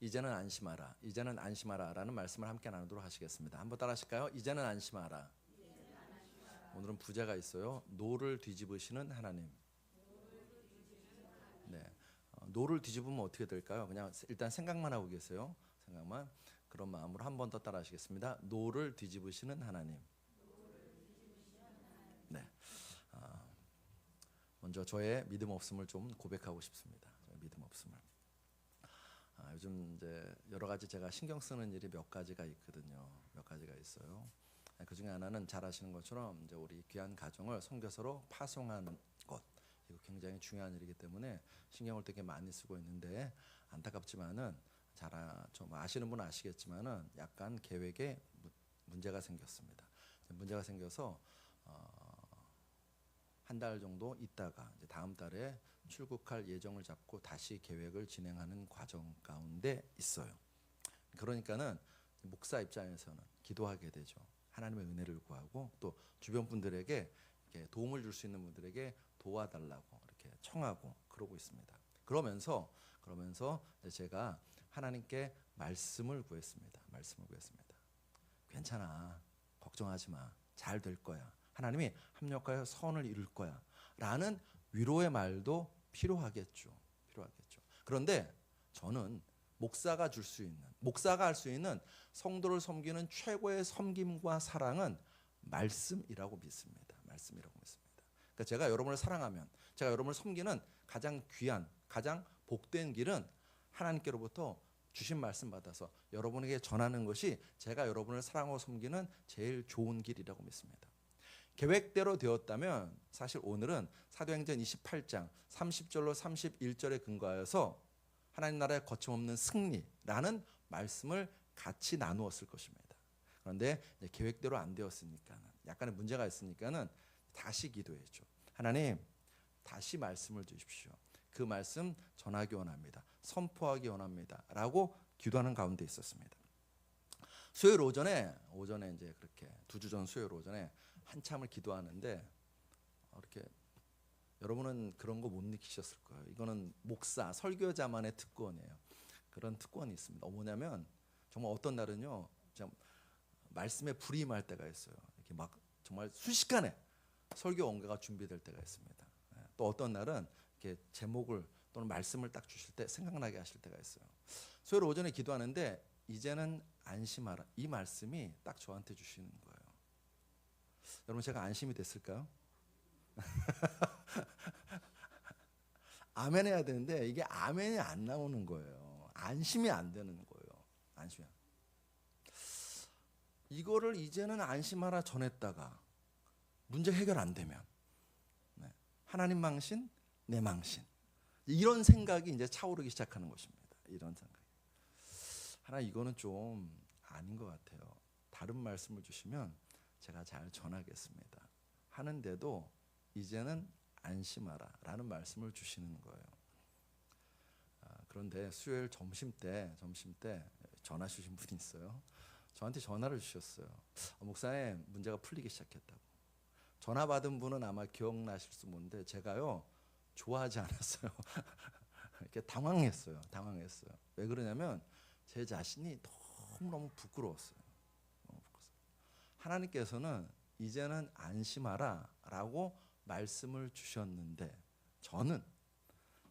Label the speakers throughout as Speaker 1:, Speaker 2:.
Speaker 1: 이제는 안심하라, 이제는 안심하라라는 말씀을 함께 나누도록 하시겠습니다. 한번 따라하실까요? 이제는 안심하라. 오늘은 부제가 있어요. 노를 뒤집으시는 하나님. 네, 노를 뒤집으면 어떻게 될까요? 그냥 일단 생각만 하고 계세요. 생각만. 그런 마음으로 한 번 더 따라하시겠습니다. 노를 뒤집으시는 하나님. 네, 먼저 저의 믿음 없음을 좀 고백하고 싶습니다. 저의 믿음 없음을. 요즘 이제 여러 가지 제가 신경 쓰는 일이 몇 가지가 있거든요. 몇 가지가 있어요. 그 중에 하나는 잘 아시는 것처럼 이제 우리 귀한 가정을 선교사로 파송하는 것. 이거 굉장히 중요한 일이기 때문에 신경을 되게 많이 쓰고 있는데 안타깝지만은 좀 아시는 분은 아시겠지만은 약간 계획에 문제가 생겼습니다. 문제가 생겨서 한 달 정도 있다가 이제 다음 달에 출국할 예정을 잡고 다시 계획을 진행하는 과정 가운데 있어요. 그러니까는 목사 입장에서는 기도하게 되죠. 하나님의 은혜를 구하고 또 주변 분들에게 이렇게 도움을 줄 수 있는 분들에게 도와달라고 이렇게 청하고 그러고 있습니다. 그러면서 제가 하나님께 말씀을 구했습니다. 괜찮아, 걱정하지 마, 잘 될 거야. 하나님이 합력하여 선을 이룰 거야. 라는 위로의 말도 필요하겠죠. 그런데 저는 목사가 할 수 있는 성도를 섬기는 최고의 섬김과 사랑은 말씀이라고 믿습니다. 그러니까 제가 여러분을 사랑하면, 제가 여러분을 섬기는 가장 귀한, 가장 복된 길은 하나님께로부터 주신 말씀 받아서 여러분에게 전하는 것이 제가 여러분을 사랑하고 섬기는 제일 좋은 길이라고 믿습니다. 계획대로 되었다면 사실 오늘은 사도행전 28장 30절로 31절에 근거하여서 하나님 나라의 거침없는 승리라는 말씀을 같이 나누었을 것입니다. 그런데 계획대로 안 되었으니까 약간의 문제가 있으니까는 다시 기도했죠. 하나님, 다시 말씀을 주십시오. 그 말씀 전하기 원합니다. 선포하기 원합니다. 라고 기도하는 가운데 있었습니다. 수요일 오전에 이제 그렇게 2주 전 수요일 오전에 한참을 기도하는데 이렇게 여러분은 그런 거 못 느끼셨을 거예요. 이거는 목사, 설교자만의 특권이에요. 그런 특권이 있습니다. 뭐냐면 정말 어떤 날은요, 말씀에 불이 임할 때가 있어요. 이렇게 막 정말 순식간에 설교 원가가 준비될 때가 있습니다. 또 어떤 날은 이렇게 제목을 또는 말씀을 딱 주실 때 생각나게 하실 때가 있어요. 수요일 오전에 기도하는데 이제는 안심하라, 이 말씀이 딱 저한테 주시는 거예요. 여러분, 제가 안심이 됐을까요? 아멘 해야 되는데 이게 아멘이 안 나오는 거예요. 안심이 안 되는 거예요. 안심이. 이거를 이제는 안심하라 전했다가 문제 해결 안 되면 하나님 망신, 내 망신, 이런 생각이 이제 차오르기 시작하는 것입니다. 이런 생각이. 하나님, 이거는 좀 아닌 것 같아요. 다른 말씀을 주시면 제가 잘 전하겠습니다. 하는데도 이제는 안심하라 라는 말씀을 주시는 거예요. 그런데 수요일 점심 때 전화 주신 분이 있어요. 저한테 전화를 주셨어요. 목사님, 문제가 풀리기 시작했다고. 전화 받은 분은 아마 기억나실 수 있는데 제가요 좋아하지 않았어요. 이렇게 당황했어요. 왜 그러냐면 제 자신이 너무너무 부끄러웠어요. 하나님께서는 이제는 안심하라 라고 말씀을 주셨는데 저는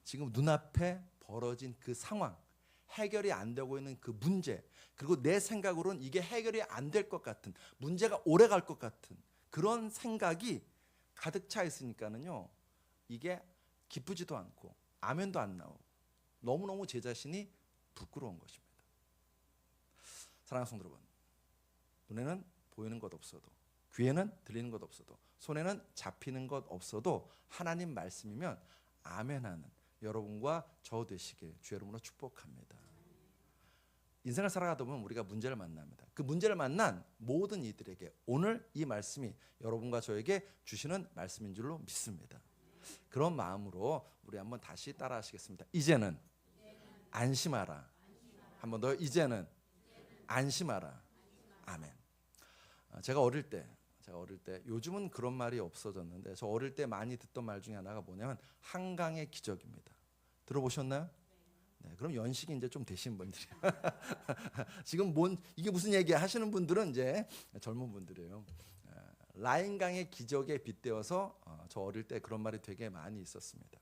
Speaker 1: 지금 눈앞에 벌어진 그 상황, 해결이 안 되고 있는 그 문제, 그리고 내 생각으로는 이게 해결이 안 될 것 같은, 문제가 오래 갈 것 같은 그런 생각이 가득 차 있으니까는요, 이게 기쁘지도 않고 아멘도 안 나오고 너무너무 제 자신이 부끄러운 것입니다. 사랑하는 성도 여러분, 눈에는 보이는 것 없어도, 귀에는 들리는 것 없어도, 손에는 잡히는 것 없어도 하나님 말씀이면 아멘하는 여러분과 저 되시길 주 여러분으로 축복합니다. 인생을 살아가다 보면 우리가 문제를 만납니다. 그 문제를 만난 모든 이들에게 오늘 이 말씀이 여러분과 저에게 주시는 말씀인 줄로 믿습니다. 그런 마음으로 우리 한번 다시 따라 하시겠습니다. 이제는 안심하라. 한 번 더, 이제는 안심하라. 아멘. 제가 어릴 때 요즘은 그런 말이 없어졌는데 저 어릴 때 많이 듣던 말 중에 하나가 뭐냐면 한강의 기적입니다. 들어보셨나요? 네, 그럼 연식이 이제 좀 되신 분들이 지금 이게 무슨 얘기야 하시는 분들은 이제 젊은 분들이에요. 라인강의 기적에 빗대어서 저 어릴 때 그런 말이 되게 많이 있었습니다.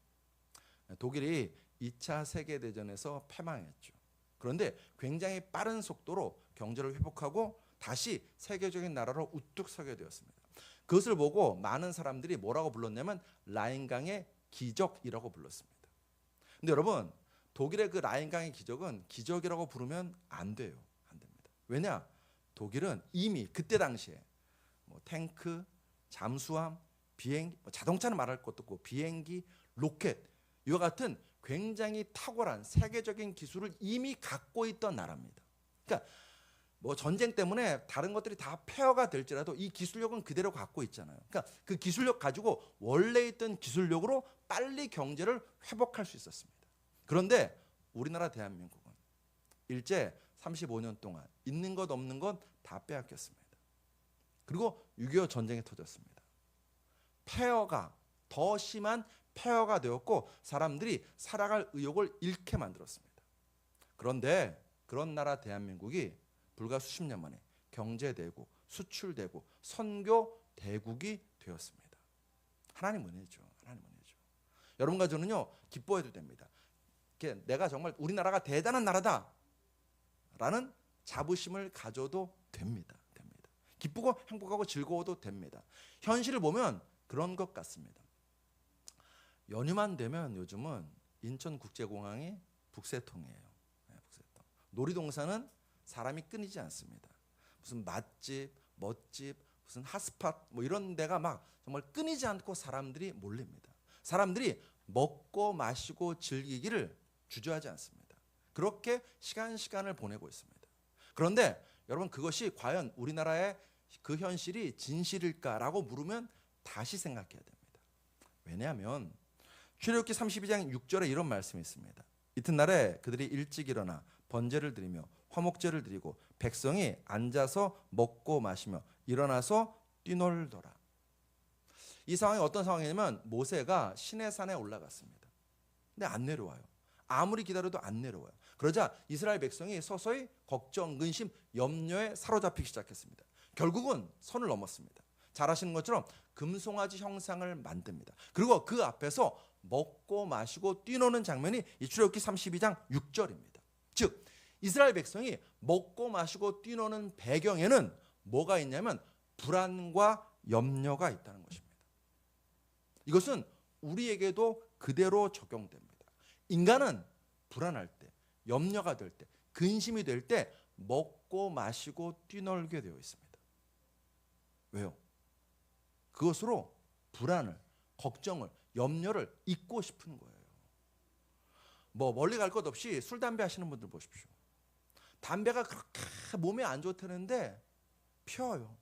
Speaker 1: 독일이 2차 세계대전에서 패망했죠. 그런데 굉장히 빠른 속도로 경제를 회복하고 다시 세계적인 나라로 우뚝 서게 되었습니다. 그것을 보고 많은 사람들이 뭐라고 불렀냐면 라인강의 기적이라고 불렀습니다. 근데 여러분, 독일의 그 라인강의 기적은 기적이라고 부르면 안 돼요. 안 됩니다. 왜냐? 독일은 이미 그때 당시에 뭐 탱크, 잠수함, 비행기, 자동차는 말할 것도 없고 비행기, 로켓 이와 같은 굉장히 탁월한 세계적인 기술을 이미 갖고 있던 나라입니다. 그러니까 뭐 전쟁 때문에 다른 것들이 다 폐허가 될지라도 이 기술력은 그대로 갖고 있잖아요. 그러니까 그 기술력 가지고 원래 있던 기술력으로 빨리 경제를 회복할 수 있었습니다. 그런데 우리나라 대한민국은 일제 35년 동안 있는 것 없는 것 다 빼앗겼습니다. 그리고 6.25 전쟁이 터졌습니다. 폐허가 더 심한 폐허가 되었고 사람들이 살아갈 의욕을 잃게 만들었습니다. 그런데 그런 나라 대한민국이 불과 수십 년 만에 경제대국, 수출대국, 선교대국이 되었습니다. 하나님 은혜죠. 하나님 은혜죠. 여러분과 저는요 기뻐해도 됩니다. 내가 정말 우리나라가 대단한 나라다 라는 자부심을 가져도 됩니다. 기쁘고 행복하고 즐거워도 됩니다. 현실을 보면 그런 것 같습니다. 연휴만 되면 요즘은 인천국제공항이 북새통이에요. 네, 북새통. 놀이동산은 사람이 끊이지 않습니다. 무슨 맛집, 멋집, 무슨 핫스팟 뭐 이런 데가 막 정말 끊이지 않고 사람들이 몰립니다. 사람들이 먹고 마시고 즐기기를 주저하지 않습니다. 그렇게 시간을 보내고 있습니다. 그런데 여러분 그것이 과연 우리나라의 그 현실이 진실일까라고 물으면 다시 생각해야 됩니다. 왜냐하면 출애굽기 32장 6절에 이런 말씀이 있습니다. 이튿날에 그들이 일찍 일어나 번제를 드리며 화목제를 드리고 백성이 앉아서 먹고 마시며 일어나서 뛰놀더라. 이 상황이 어떤 상황이냐면 모세가 시내산에 올라갔습니다. 근데 안 내려와요. 아무리 기다려도 안 내려와요. 그러자 이스라엘 백성이 서서히 걱정, 근심, 염려에 사로잡히기 시작했습니다. 결국은 선을 넘었습니다. 잘 아시는 것처럼 금송아지 형상을 만듭니다. 그리고 그 앞에서 먹고 마시고 뛰노는 장면이 이 출애굽기 32장 6절입니다. 즉 이스라엘 백성이 먹고 마시고 뛰노는 배경에는 뭐가 있냐면 불안과 염려가 있다는 것입니다. 이것은 우리에게도 그대로 적용됩니다. 인간은 불안할 때, 염려가 될 때, 근심이 될 때 먹고 마시고 뛰놀게 되어 있습니다. 왜요? 그것으로 불안을, 걱정을, 염려를 잊고 싶은 거예요. 뭐 멀리 갈 것 없이 술, 담배 하시는 분들 보십시오. 담배가 그렇게 몸에 안 좋다는데 펴요.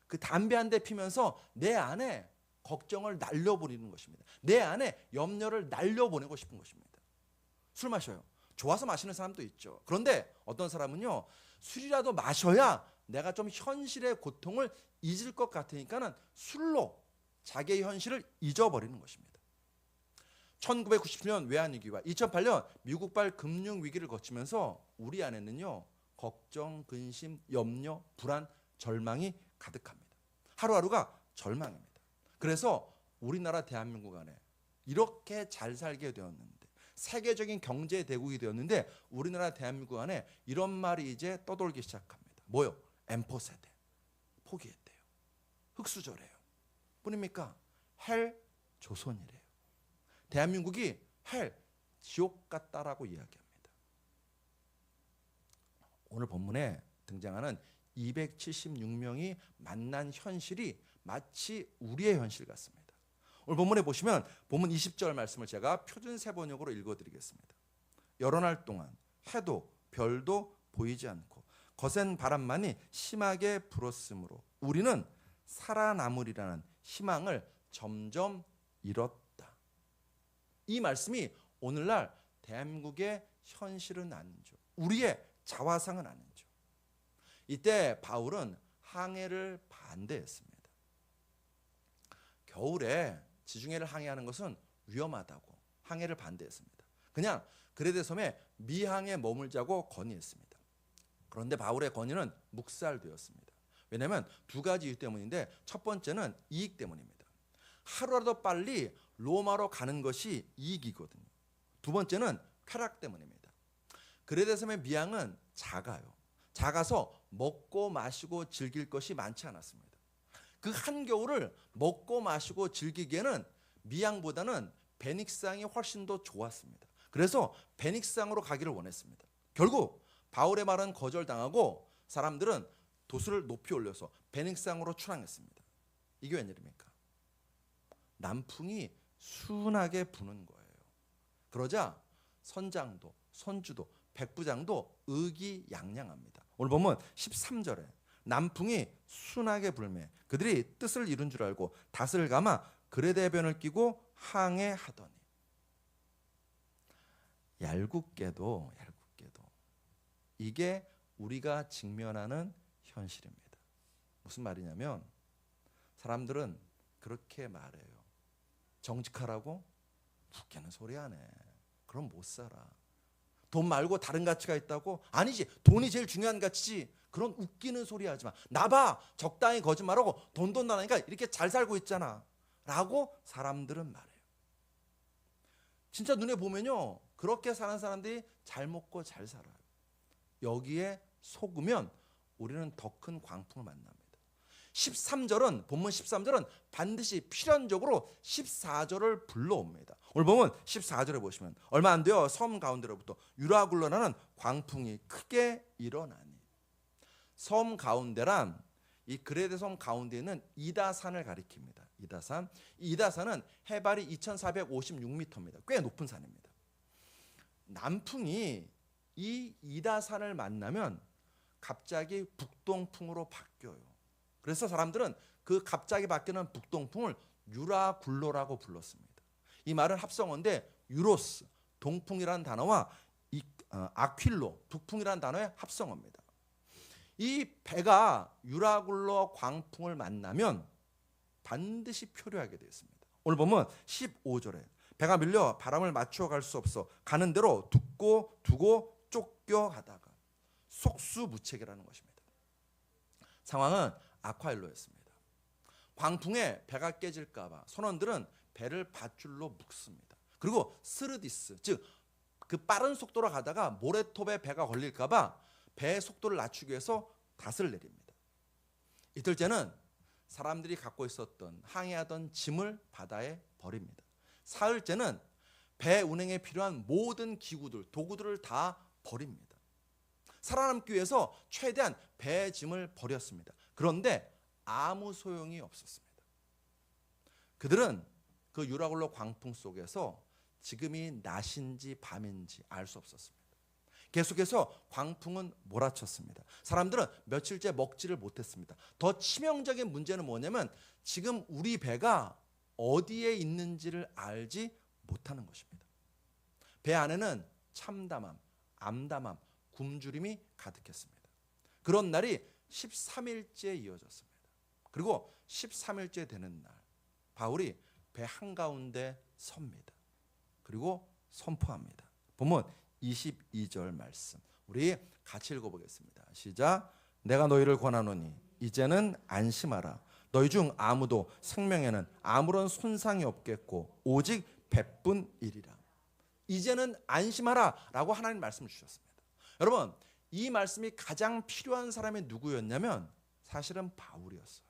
Speaker 1: 그 담배 한 대 피면서 내 안에 걱정을 날려보내는 것입니다. 내 안에 염려를 날려보내고 싶은 것입니다. 술 마셔요. 좋아서 마시는 사람도 있죠. 그런데 어떤 사람은요, 술이라도 마셔야 내가 좀 현실의 고통을 잊을 것 같으니까는 술로 자기의 현실을 잊어버리는 것입니다. 1997년 외환위기와 2008년 미국발 금융위기를 거치면서 우리 안에는요, 걱정, 근심, 염려, 불안, 절망이 가득합니다. 하루하루가 절망입니다. 그래서 우리나라 대한민국 안에 이렇게 잘 살게 되었는데 세계적인 경제 대국이 되었는데 우리나라 대한민국 안에 이런 말이 이제 떠돌기 시작합니다. 뭐요? M4 세대 포기했대요. 흑수저래요. 뿐입니까? 헬 조선이래요. 대한민국이 헬 지옥 같다라고 이야기합니다. 오늘 본문에 등장하는 276명이 만난 현실이 마치 우리의 현실 같습니다. 오늘 본문에 보시면 본문 20절 말씀을 제가 표준 세번역으로 읽어드리겠습니다. 여러 날 동안 해도 별도 보이지 않고 거센 바람만이 심하게 불었으므로 우리는 살아남으리라는 희망을 점점 잃었다. 이 말씀이 오늘날 대한민국의 현실은 아니죠. 우리의 자화상은 아니죠. 이때 바울은 항해를 반대했습니다. 겨울에 지중해를 항해하는 것은 위험하다고 항해를 반대했습니다. 그냥 그레데 섬에 미항에 머물자고 건의했습니다. 그런데 바울의 건의는 묵살되었습니다. 왜냐하면 두 가지 이유 때문인데, 첫 번째는 이익 때문입니다. 하루라도 빨리 로마로 가는 것이 이익이거든요. 두 번째는 쾌락 때문입니다. 그레데 섬의 미항은 작아서 먹고 마시고 즐길 것이 많지 않았습니다. 그 한겨울을 먹고 마시고 즐기기에는 미항보다는 베닉상이 훨씬 더 좋았습니다. 그래서 베닉상으로 가기를 원했습니다. 결국 바울의 말은 거절당하고 사람들은 도수를 높이 올려서 베닉상으로 출항했습니다. 이게 웬일입니까? 남풍이 순하게 부는 거예요. 그러자 선장도 선주도 백부장도 의기양양합니다. 오늘 보면 13절에 남풍이 순하게 불매 그들이 뜻을 이룬 줄 알고 닷을 감아 그레데 해변을 끼고 항해하더니. 얄궂게도 이게 우리가 직면하는 현실입니다. 무슨 말이냐면 사람들은 그렇게 말해요. 정직하라고? 웃기는 소리 하네. 그럼 못 살아. 돈 말고 다른 가치가 있다고? 아니지. 돈이 제일 중요한 가치지. 그런 웃기는 소리 하지 마. 나봐. 적당히 거짓말하고 돈 나니까 이렇게 잘 살고 있잖아. 라고 사람들은 말해요. 진짜 눈에 보면요. 그렇게 사는 사람들이 잘 먹고 잘 살아요. 여기에 속으면 우리는 더 큰 광풍을 만납니다. 13절은 본문 13절은 반드시 필연적으로 14절을 불러옵니다. 오늘 보면 14절에 보시면 얼마 안 돼요. 섬 가운데로부터 유라굴로라는 광풍이 크게 일어나니. 섬 가운데란 이 그레데 섬 가운데 있는 이다산을 가리킵니다. 이다산. 이 이다산은 해발이 2456m입니다. 꽤 높은 산입니다. 남풍이 이 이다산을 만나면 갑자기 북동풍으로 바뀌어요. 그래서 사람들은 그 갑자기 바뀌는 북동풍을 유라굴로라고 불렀습니다. 이 말은 합성어인데 유로스, 동풍이라는 단어와 아퀼로, 북풍이라는 단어의 합성어입니다. 이 배가 유라굴로 광풍을 만나면 반드시 표류하게 되어 있습니다. 오늘 보면 15절에 배가 밀려 바람을 맞추어 갈 수 없어 가는 대로 두고 쫓겨가다가 속수무책이라는 것입니다. 상황은 아콰일로였습니다. 광풍에 배가 깨질까 봐 선원들은 배를 밧줄로 묶습니다. 그리고 스르디스, 즉 그 빠른 속도로 가다가 모래톱에 배가 걸릴까 봐 배의 속도를 낮추기 위해서 닷을 내립니다. 이틀째는 사람들이 갖고 있었던 항해하던 짐을 바다에 버립니다. 사흘째는 배 운행에 필요한 모든 기구들, 도구들을 다 버립니다. 살아남기 위해서 최대한 배의 짐을 버렸습니다. 그런데 아무 소용이 없었습니다. 그들은 그 유라굴로 광풍 속에서 지금이 낮인지 밤인지 알 수 없었습니다. 계속해서 광풍은 몰아쳤습니다. 사람들은 며칠째 먹지를 못했습니다. 더 치명적인 문제는 뭐냐면 지금 우리 배가 어디에 있는지를 알지 못하는 것입니다. 배 안에는 참담함, 암담함, 굶주림이 가득했습니다. 그런 날이 13일째 이어졌습니다. 그리고 13일째 되는 날 바울이 배 한가운데 섭니다. 그리고 선포합니다. 보면 22절 말씀 우리 같이 읽어보겠습니다. 시작. 내가 너희를 권하노니 이제는 안심하라. 너희 중 아무도 생명에는 아무런 손상이 없겠고 오직 배뿐이리라. 이제는 안심하라 라고 하나님 말씀을 주셨습니다. 여러분 이 말씀이 가장 필요한 사람이 누구였냐면 사실은 바울이었어요.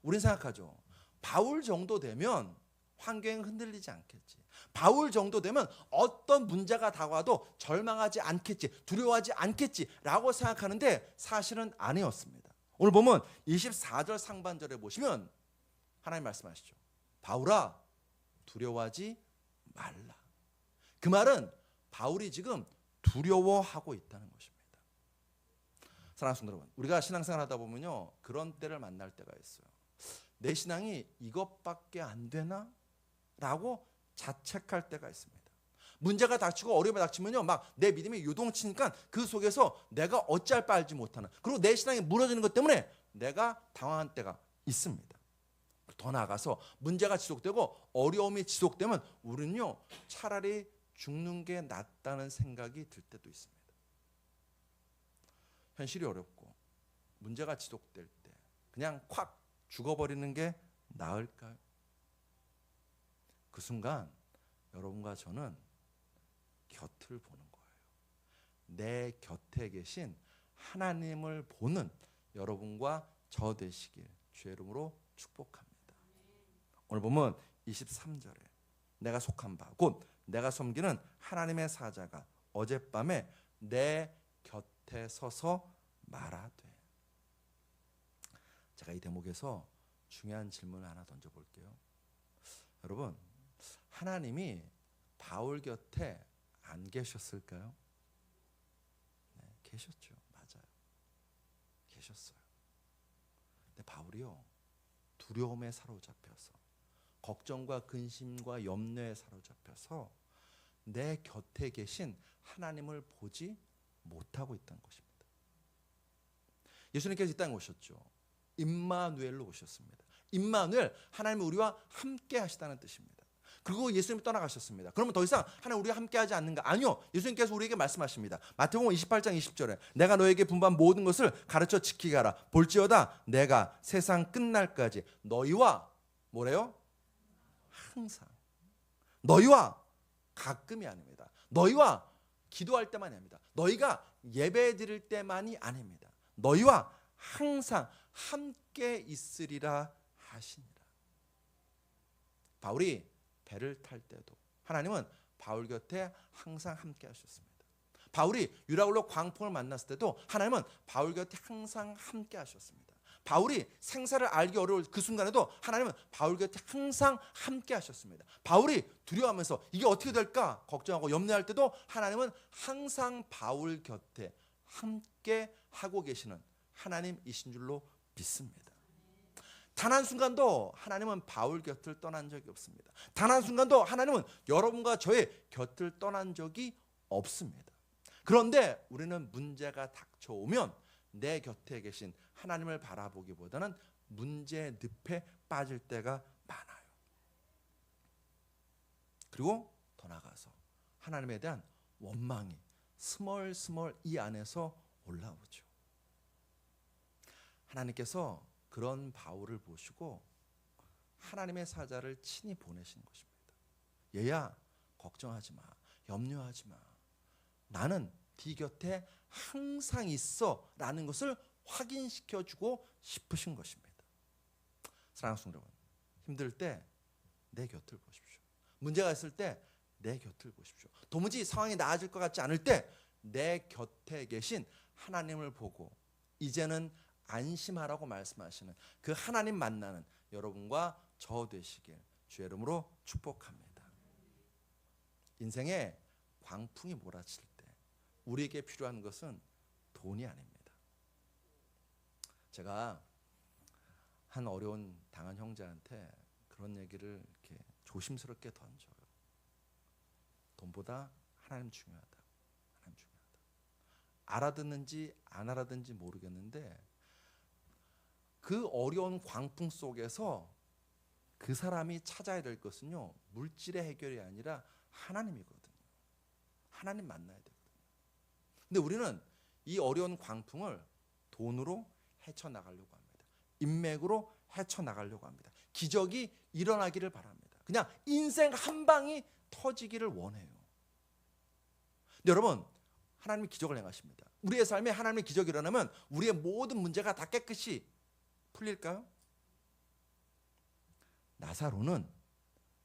Speaker 1: 우린 생각하죠. 바울 정도 되면 환경이 흔들리지 않겠지. 바울 정도 되면 어떤 문제가 다가와도 절망하지 않겠지, 두려워하지 않겠지 라고 생각하는데 사실은 아니었습니다. 오늘 보면 24절 상반절에 보시면 하나님 말씀하시죠. 바울아 두려워하지 말라. 그 말은 바울이 지금 두려워하고 있다는 것입니다. 사랑하는 성도 여러분, 우리가 신앙생활 하다 보면요 그런 때를 만날 때가 있어요. 내 신앙이 이것밖에 안 되나? 라고 자책할 때가 있습니다. 문제가 닥치고 어려움이 닥치면요 막 내 믿음이 요동치니까 그 속에서 내가 어찌할 바 알지 못하는, 그리고 내 신앙이 무너지는 것 때문에 내가 당황한 때가 있습니다. 더 나아가서 문제가 지속되고 어려움이 지속되면 우리는요 차라리 죽는 게 낫다는 생각이 들 때도 있습니다. 현실이 어렵고 문제가 지속될 때 그냥 콱 죽어버리는 게 나을까요? 그 순간 여러분과 저는 곁을 보는 거예요. 내 곁에 계신 하나님을 보는 여러분과 저 되시길 주의 이름으로 축복합니다. 오늘 보면 23절에 내가 속한 바 곧 내가 섬기는 하나님의 사자가 어젯밤에 내 곁에 서서 말하되. 제가 이 대목에서 중요한 질문을 하나 던져볼게요. 여러분, 하나님이 바울 곁에 안 계셨을까요? 네, 계셨죠. 맞아요. 계셨어요. 근데 바울이요, 두려움에 사로잡혀서, 걱정과 근심과 염려에 사로잡혀서 내 곁에 계신 하나님을 보지 못하고 있다는 것입니다. 예수님께서 이 땅에 오셨죠. 임마누엘로 오셨습니다. 임마누엘, 하나님이 우리와 함께 하시다는 뜻입니다. 그리고 예수님이 떠나가셨습니다. 그러면 더 이상 하나님 우리와 함께 하지 않는가? 아니요. 예수님께서 우리에게 말씀하십니다. 마태복음 28장 20절에 내가 너에게 분부한 모든 것을 가르쳐 지키게 하라. 볼지어다 내가 세상 끝날까지 너희와 뭐래요? 항상. 너희와 가끔이 아닙니다. 너희와 기도할 때만이 아닙니다. 너희가 예배 드릴 때만이 아닙니다. 너희와 항상 함께 있으리라 하시니라. 바울이 배를 탈 때도 하나님은 바울 곁에 항상 함께 하셨습니다. 바울이 유라굴로 광풍을 만났을 때도 하나님은 바울 곁에 항상 함께 하셨습니다. 바울이 생사를 알기 어려울 그 순간에도 하나님은 바울 곁에 항상 함께 하셨습니다. 바울이 두려워하면서 이게 어떻게 될까 걱정하고 염려할 때도 하나님은 항상 바울 곁에 함께 하고 계시는 하나님이신 줄로 믿습니다. 단 한순간도 하나님은 바울 곁을 떠난 적이 없습니다. 단 한순간도 하나님은 여러분과 저의 곁을 떠난 적이 없습니다. 그런데 우리는 문제가 닥쳐오면 내 곁에 계신 하나님을 바라보기보다는 문제 늪에 빠질 때가 많아요. 그리고 더 나아가서 하나님에 대한 원망이 스멀스멀 이 안에서 올라오죠. 하나님께서 그런 바울을 보시고 하나님의 사자를 친히 보내신 것입니다. 얘야, 걱정하지 마. 염려하지 마. 나는 네 곁에 항상 있어 라는 것을 확인시켜주고 싶으신 것입니다. 사랑하는 성도 여러분, 힘들 때 내 곁을 보십시오. 문제가 있을 때 내 곁을 보십시오. 도무지 상황이 나아질 것 같지 않을 때 내 곁에 계신 하나님을 보고 이제는 안심하라고 말씀하시는 그 하나님 만나는 여러분과 저 되시길 주의 이름으로 축복합니다. 인생에 광풍이 몰아칠 때 우리에게 필요한 것은 돈이 아닙니다. 제가 한 어려운 당한 형제한테 그런 얘기를 이렇게 조심스럽게 던져요. 돈보다 하나님 중요하다. 하나님 중요하다. 알아듣는지 안 알아듣는지 모르겠는데 그 어려운 광풍 속에서 그 사람이 찾아야 될 것은요, 물질의 해결이 아니라 하나님이거든요. 하나님 만나야 되거든요. 근데 우리는 이 어려운 광풍을 돈으로 헤쳐나가려고 합니다. 인맥으로 헤쳐나가려고 합니다. 기적이 일어나기를 바랍니다. 그냥 인생 한 방이 터지기를 원해요. 근데 여러분, 하나님이 기적을 행하십니다. 우리의 삶에 하나님의 기적이 일어나면 우리의 모든 문제가 다 깨끗이 풀릴까요? 나사로는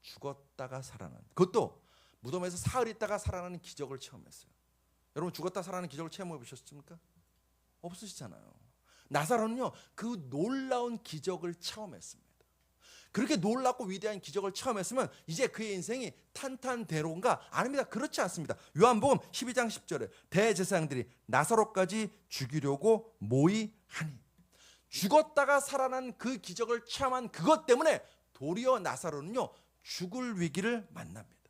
Speaker 1: 죽었다가 살아난, 그것도 무덤에서 사흘 있다가 살아나는 기적을 체험했어요. 여러분, 죽었다 살아나는 기적을 체험해 보셨습니까? 없으시잖아요. 나사로는요, 그 놀라운 기적을 체험했습니다. 그렇게 놀랍고 위대한 기적을 체험했으면 이제 그의 인생이 탄탄대로인가? 아닙니다. 그렇지 않습니다. 요한복음 12장 10절에 대제사장들이 나사로까지 죽이려고 모이하니, 죽었다가 살아난 그 기적을 체험한 그것 때문에 도리어 나사로는요, 죽을 위기를 만납니다.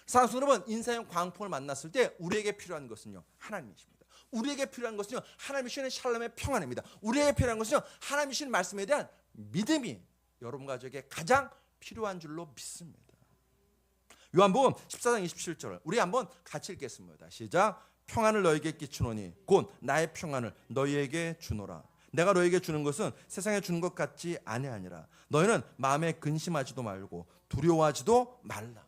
Speaker 1: 사랑하는 여러분, 인생의 광풍을 만났을 때 우리에게 필요한 것은요, 하나님이십니다. 우리에게 필요한 것은요, 하나님이 주시는 샬롬의 평안입니다. 우리에게 필요한 것은요, 하나님이 주시는 말씀에 대한 믿음이 여러분 가족에게 가장 필요한 줄로 믿습니다. 요한복음 14장 27절 우리 한번 같이 읽겠습니다. 시작. 평안을 너에게 끼치노니 곧 나의 평안을 너희에게 주노라. 내가 너에게 주는 것은 세상에 주는 것 같지 아니하니라. 너희는 마음에 근심하지도 말고 두려워하지도 말라.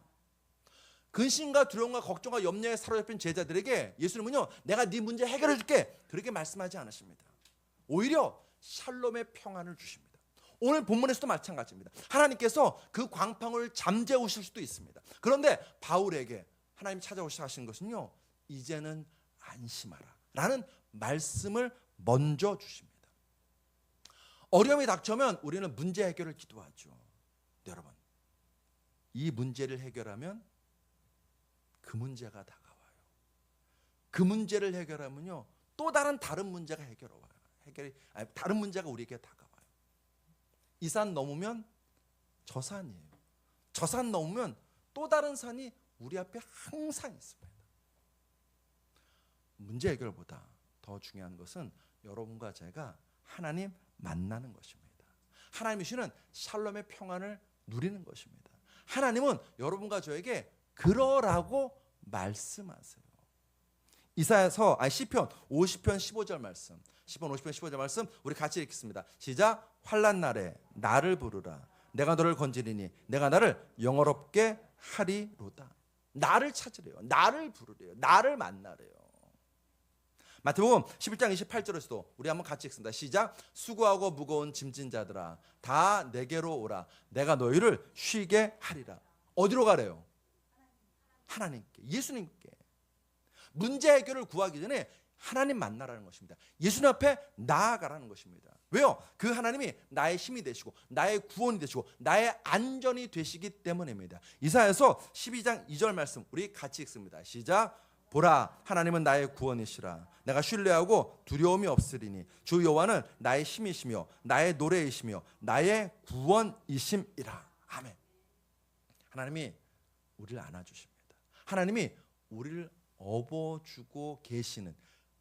Speaker 1: 근심과 두려움과 걱정과 염려에 사로잡힌 제자들에게 예수님은요, 내가 네 문제 해결해 줄게, 그렇게 말씀하지 않으십니다. 오히려 샬롬의 평안을 주십니다. 오늘 본문에서도 마찬가지입니다. 하나님께서 그 광풍을 잠재우실 수도 있습니다. 그런데 바울에게 하나님 찾아오시고 하시는 것은요, 이제는 안심하라 라는 말씀을 먼저 주십니다. 어려움이 닥쳐오면 우리는 문제 해결을 기도하죠. 여러분, 이 문제를 해결하면 그 문제가 다가와요. 그 문제를 해결하면요, 또 다른 문제가 다른 문제가 우리에게 다가와요. 이 산 넘으면 저 산이에요. 저 산 넘으면 또 다른 산이 우리 앞에 항상 있습니다. 문제 해결보다 더 중요한 것은 여러분과 제가 하나님 만나는 것입니다. 하나님이 주시는 샬롬의 평안을 누리는 것입니다. 하나님은 여러분과 저에게 그러라고 말씀하세요. 이사야서 시편 50편 15절 말씀. 시편 50편 15절 말씀 우리 같이 읽겠습니다. 시작. 환난 날에 나를 부르라. 내가 너를 건지리니 내가 나를 영화롭게 하리로다. 나를 찾으래요. 나를 부르래요. 나를 만나래요. 마태복음 11장 28절에서도 우리 한번 같이 읽습니다. 시작. 수고하고 무거운 짐진 자들아 다 내게로 오라. 내가 너희를 쉬게 하리라. 어디로 가래요? 하나님께, 예수님께. 문제 해결을 구하기 전에 하나님 만나라는 것입니다. 예수님 앞에 나아가라는 것입니다. 왜요? 그 하나님이 나의 힘이 되시고 나의 구원이 되시고 나의 안전이 되시기 때문입니다. 이사야서 12장 2절 말씀 우리 같이 읽습니다. 시작. 보라, 하나님은 나의 구원이시라. 내가 신뢰하고 두려움이 없으리니 주 여호와는 나의 힘이시며 나의 노래이시며 나의 구원이심이라. 아멘. 하나님이 우리를 안아주십니다. 하나님이 우리를 업어주고 계시는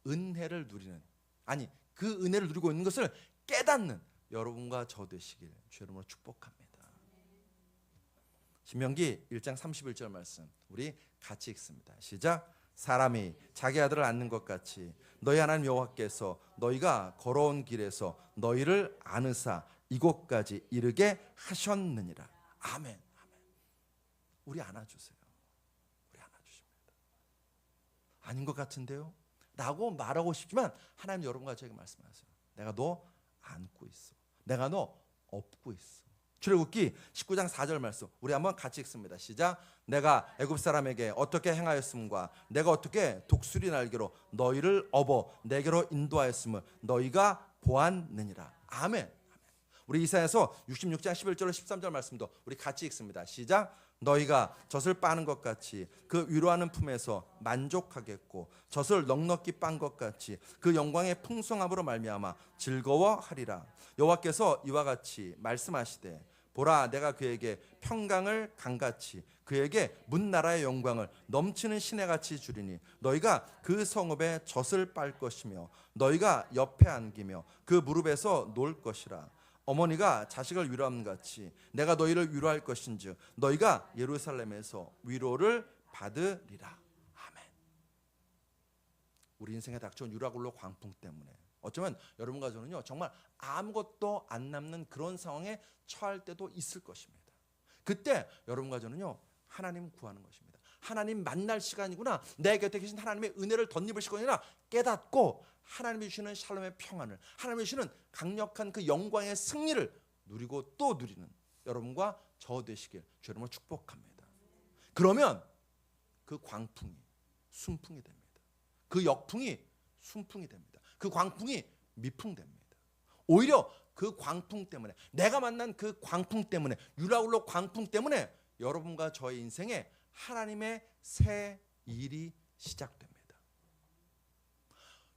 Speaker 1: 은혜를 누리는, 아니 그 은혜를 누리고 있는 것을 깨닫는 여러분과 저 되시길 주 이름으로 축복합니다. 신명기 1장 31절 말씀 우리 같이 읽습니다. 시작. 사람이 자기 아들을 안는 것 같이 너희 하나님 여호와께서 너희가 걸어온 길에서 너희를 안으사 이곳까지 이르게 하셨느니라. 아멘. 아멘. 우리 안아주세요. 우리 안아주십니다. 아닌 것 같은데요? 라고 말하고 싶지만 하나님 여러분과 저에게 말씀하세요. 내가 너 안고 있어. 내가 너 업고 있어. 출애굽기 19장 4절 말씀 우리 한번 같이 읽습니다. 시작. 내가 애굽 사람에게 어떻게 행하였음과 내가 어떻게 독수리 날개로 너희를 업어 내게로 인도하였음을 너희가 보았느니라. 아멘. 우리 이사야서 66장 11절 13절 말씀도 우리 같이 읽습니다. 시작. 너희가 젖을 빠는 것 같이 그 위로하는 품에서 만족하겠고 젖을 넉넉히 빤 것 같이 그 영광의 풍성함으로 말미암아 즐거워하리라. 여호와께서 이와 같이 말씀하시되 보라, 내가 그에게 평강을 강같이 그에게 문나라의 영광을 넘치는 시내같이 주리니 너희가 그 성읍에 젖을 빨 것이며 너희가 옆에 안기며 그 무릎에서 놀 것이라. 어머니가 자식을 위로함 같이 내가 너희를 위로할 것인즉 너희가 예루살렘에서 위로를 받으리라. 아멘. 우리 인생에 닥쳐온 유라굴로 광풍 때문에 어쩌면 여러분과 저는요 정말 아무것도 안 남는 그런 상황에 처할 때도 있을 것입니다. 그때 여러분과 저는요 하나님 구하는 것입니다. 하나님 만날 시간이구나. 내 곁에 계신 하나님의 은혜를 덧입을 시간이나 깨닫고 하나님이 주시는 샬롬의 평안을, 하나님이 주시는 강력한 그 영광의 승리를 누리고 또 누리는 여러분과 저 되시길 주 여러분을 축복합니다. 그러면 그 광풍이 순풍이 됩니다. 그 역풍이 순풍이 됩니다. 그 광풍이 미풍됩니다. 오히려 그 광풍 때문에, 내가 만난 그 광풍 때문에, 유라굴로 광풍 때문에 여러분과 저의 인생에 하나님의 새 일이 시작됩니다.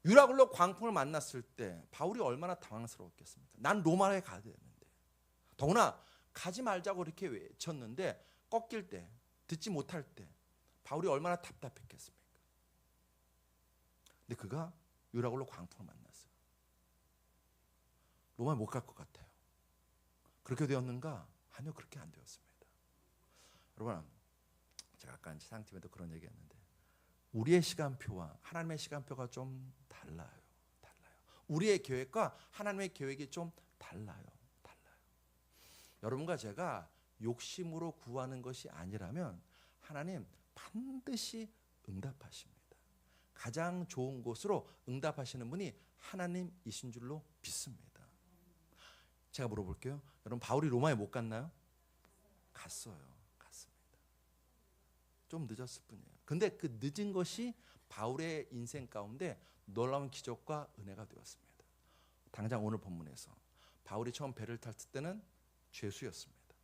Speaker 1: 유라굴로 광풍을 만났을 때 바울이 얼마나 당황스러웠겠습니까? 난 로마에 가야 되는데, 더구나 가지 말자고 이렇게 외쳤는데 꺾일 때, 듣지 못할 때 바울이 얼마나 답답했겠습니까? 근데 그가 유라굴로 광풍을 만났어요. 로마에 못 갈 것 같아요. 그렇게 되었는가? 아니요, 그렇게 안 되었습니다. 여러분, 제가 아까 상팀에도 그런 얘기했는데 우리의 시간표와 하나님의 시간표가 좀 달라요. 우리의 계획과 하나님의 계획이 좀 달라요. 여러분과 제가 욕심으로 구하는 것이 아니라면 하나님 반드시 응답하십니다. 가장 좋은 곳으로 응답하시는 분이 하나님이신 줄로 믿습니다. 제가 물어볼게요. 여러분 바울이 로마에 못 갔나요? 갔습니다. 좀 늦었을 뿐이에요. 근데 그 늦은 것이 바울의 인생 가운데 놀라운 기적과 은혜가 되었습니다. 당장 오늘 본문에서 바울이 처음 배를 탔을 때는 죄수였습니다.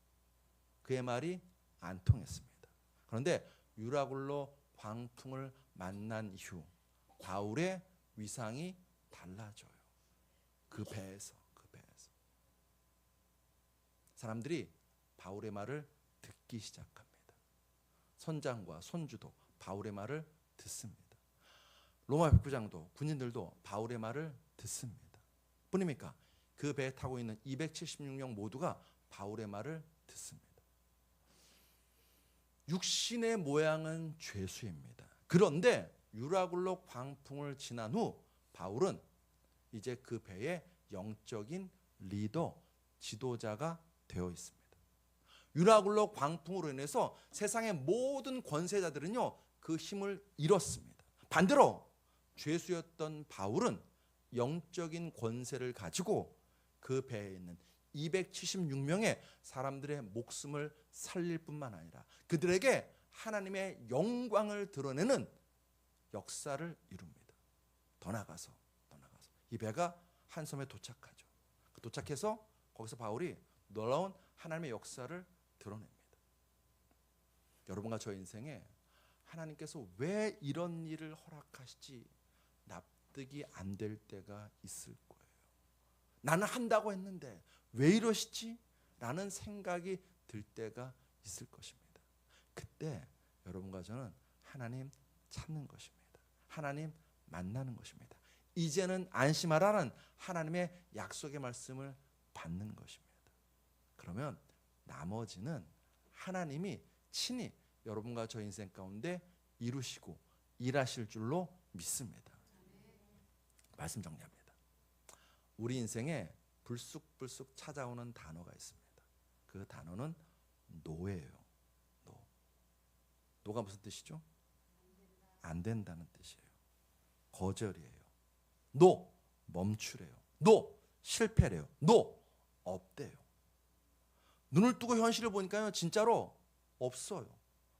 Speaker 1: 그의 말이 안 통했습니다. 그런데 유라굴로 광풍을 만난 이후 바울의 위상이 달라져요. 그 배에서 사람들이 바울의 말을 듣기 시작합니다. 선장과 손주도 바울의 말을 듣습니다. 로마 백부장도 군인들도 바울의 말을 듣습니다. 뿐입니까? 그 배에 타고 있는 276명 모두가 바울의 말을 듣습니다. 육신의 모양은 죄수입니다. 그런데 유라굴로 광풍을 지난 후 바울은 이제 그 배의 영적인 리더, 지도자가 되어 있습니다. 유라굴로 광풍으로 인해서 세상의 모든 권세자들은요 그 힘을 잃었습니다. 반대로 죄수였던 바울은 영적인 권세를 가지고 그 배에 있는 276명의 사람들의 목숨을 살릴 뿐만 아니라 그들에게 하나님의 영광을 드러내는 역사를 이룹니다. 더 나가서 이 배가 한 섬에 도착하죠. 도착해서 거기서 바울이 놀라운 하나님의 역사를 드러냅니다. 여러분과 저 인생에 하나님께서 왜 이런 일을 허락하시지 납득이 안 될 때가 있을 거예요. 나는 한다고 했는데 왜 이러시지? 라는 생각이 들 때가 있을 것입니다. 그때 여러분과 저는 하나님 찾는 것입니다. 하나님 만나는 것입니다. 이제는 안심하라는 하나님의 약속의 말씀을 받는 것입니다. 그러면 나머지는 하나님이 친히 여러분과 저 인생 가운데 이루시고 일하실 줄로 믿습니다. 말씀 정리합니다. 우리 인생에 불쑥불쑥 찾아오는 단어가 있습니다. 그 단어는 노예요. 노가 무슨 뜻이죠? 안 된다는 뜻이에요. 거절이에요. 노, 멈추래요. 노, 실패래요. 노, 없대요. 눈을 뜨고 현실을 보니까요 진짜로 없어요.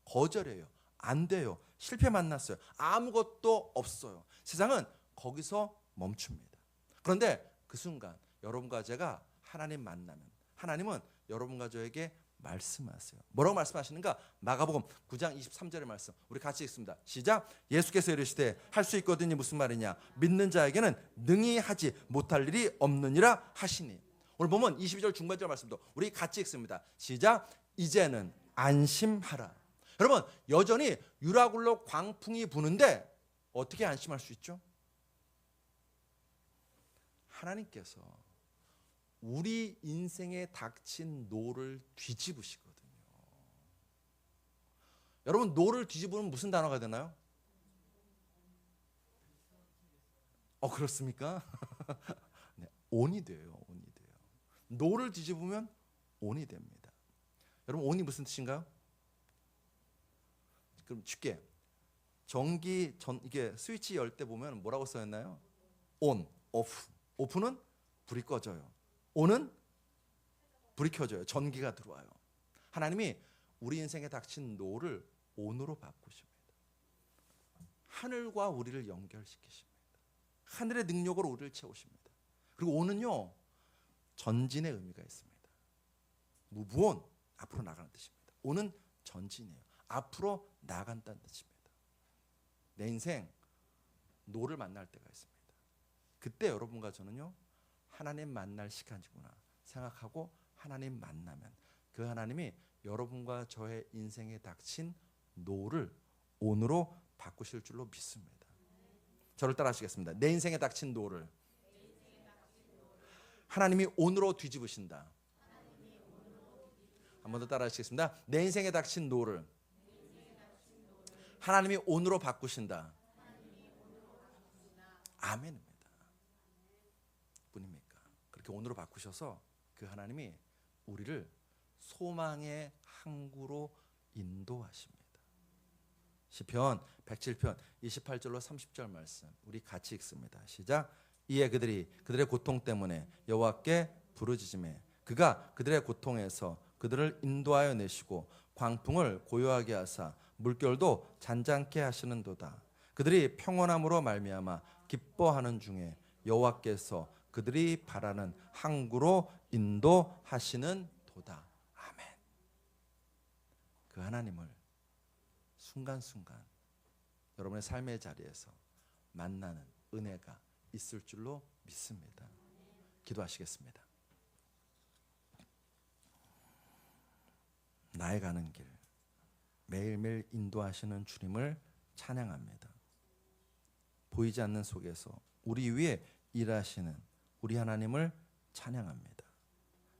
Speaker 1: 거절이에요. 안 돼요. 실패 만났어요. 아무것도 없어요. 세상은 거기서 멈춥니다. 그런데 그 순간 여러분과 제가 하나님 만나면 하나님은 여러분과 저에게 말씀하세요. 뭐라고 말씀하시는가? 마가복음 9장 23절의 말씀 우리 같이 읽습니다. 시작. 예수께서 이르시되 할 수 있거든요. 무슨 말이냐? 믿는 자에게는 능히 하지 못할 일이 없느니라 하시니. 오늘 보면 22절 중반절 말씀도 우리 같이 읽습니다. 시작. 이제는 안심하라. 여러분 여전히 유라굴로 광풍이 부는데 어떻게 안심할 수 있죠? 하나님께서 우리 인생에 닥친 노를 뒤집으시거든요. 여러분 노를 뒤집으면 무슨 단어가 되나요? 그렇습니까? 네, 온이 돼요. 노를 뒤집으면 온이 됩니다. 여러분 온이 무슨 뜻인가요? 그럼 쉽게 이게 스위치 열 때 보면 뭐라고 써 있나요? 온, 오프. 오프는 불이 꺼져요. 온은 불이 켜져요. 전기가 들어와요. 하나님이 우리 인생에 닥친 노를 온으로 바꾸십니다. 하늘과 우리를 연결시키십니다. 하늘의 능력으로 우리를 채우십니다. 그리고 온은요 전진의 의미가 있습니다. 무브온, 앞으로 나가는 뜻입니다. 온은 전진이에요. 앞으로 나간다는 뜻입니다. 내 인생 노를 만날 때가 있습니다. 그때 여러분과 저는요 하나님 만날 시간이구나 생각하고 하나님 만나면 그 하나님이 여러분과 저의 인생에 닥친 노를 온으로 바꾸실 줄로 믿습니다. 저를 따라 하시겠습니다. 내 인생에 닥친 노를 하나님이 온으로 뒤집으신다. 한 번 더 따라 하시겠습니다. 내 인생에 닥친 노를 하나님이 온으로 바꾸신다. 아멘입니다. 뿐입니까? 그렇게 온으로 바꾸셔서 그 하나님이 우리를 소망의 항구로 인도하십니다. 시편 107편 28절로 30절 말씀 우리 같이 읽습니다. 시작. 이에 그들이 그들의 고통 때문에 여호와께 부르짖으매 그가 그들의 고통에서 그들을 인도하여 내시고 광풍을 고요하게 하사 물결도 잔잔케 하시는도다. 그들이 평온함으로 말미암아 기뻐하는 중에 여호와께서 그들이 바라는 항구로 인도하시는 도다. 아멘. 그 하나님을 순간순간 여러분의 삶의 자리에서 만나는 은혜가 있을 줄로 믿습니다. 기도하시겠습니다. 나의 가는 길 매일매일 인도하시는 주님을 찬양합니다. 보이지 않는 속에서 우리 위에 일하시는 우리 하나님을 찬양합니다.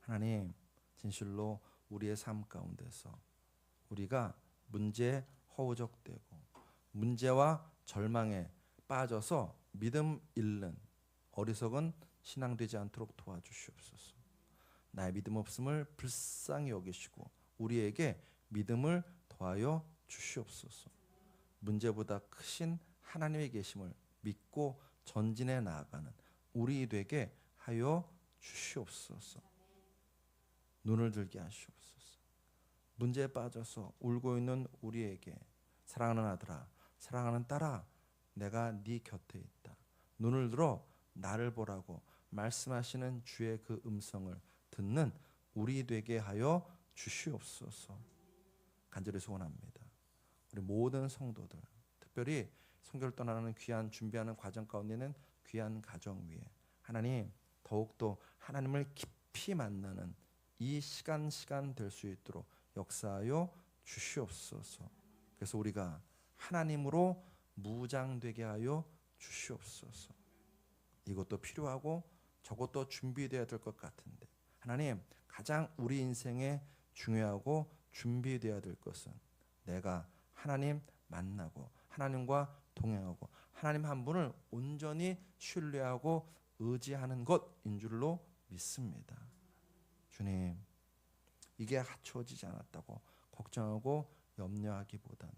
Speaker 1: 하나님, 진실로 우리의 삶 가운데서 우리가 문제에 허우적대고 문제와 절망에 빠져서 믿음 잃는 어리석은 신앙 되지 않도록 도와주시옵소서. 나의 믿음 없음을 불쌍히 여기시고 우리에게 믿음을 더하여 주시옵소서. 문제보다 크신 하나님의 계심을 믿고 전진해 나아가는 우리 되게 하여 주시옵소서. 눈을 들게 하시옵소서. 문제에 빠져서 울고 있는 우리에게 사랑하는 아들아, 사랑하는 딸아, 내가 네 곁에 있다. 눈을 들어 나를 보라고 말씀하시는 주의 그 음성을 듣는 우리 되게 하여 주시옵소서. 간절히 소원합니다. 우리 모든 성도들, 특별히 선교를 떠나는 귀한 준비하는 과정 가운데 있는 귀한 가정 위에 하나님 더욱더 하나님을 깊이 만나는 이 시간 될 수 있도록 역사하여 주시옵소서. 그래서 우리가 하나님으로 무장되게 하여 주시옵소서. 이것도 필요하고 저것도 준비되어야 될 것 같은데 하나님 가장 우리 인생에 중요하고 준비되어야 될 것은 내가 하나님 만나고 하나님과 동행하고 하나님 한 분을 온전히 신뢰하고 의지하는 것인 줄로 믿습니다. 주님, 이게 갖춰지지 않았다고 걱정하고 염려하기보다는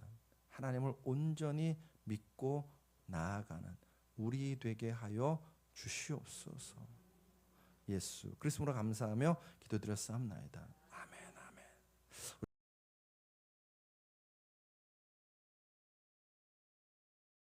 Speaker 1: 하나님을 온전히 믿고 나아가는 우리 되게 하여 주시옵소서. 예수 그리스도로 감사하며 기도드렸사옵나이다.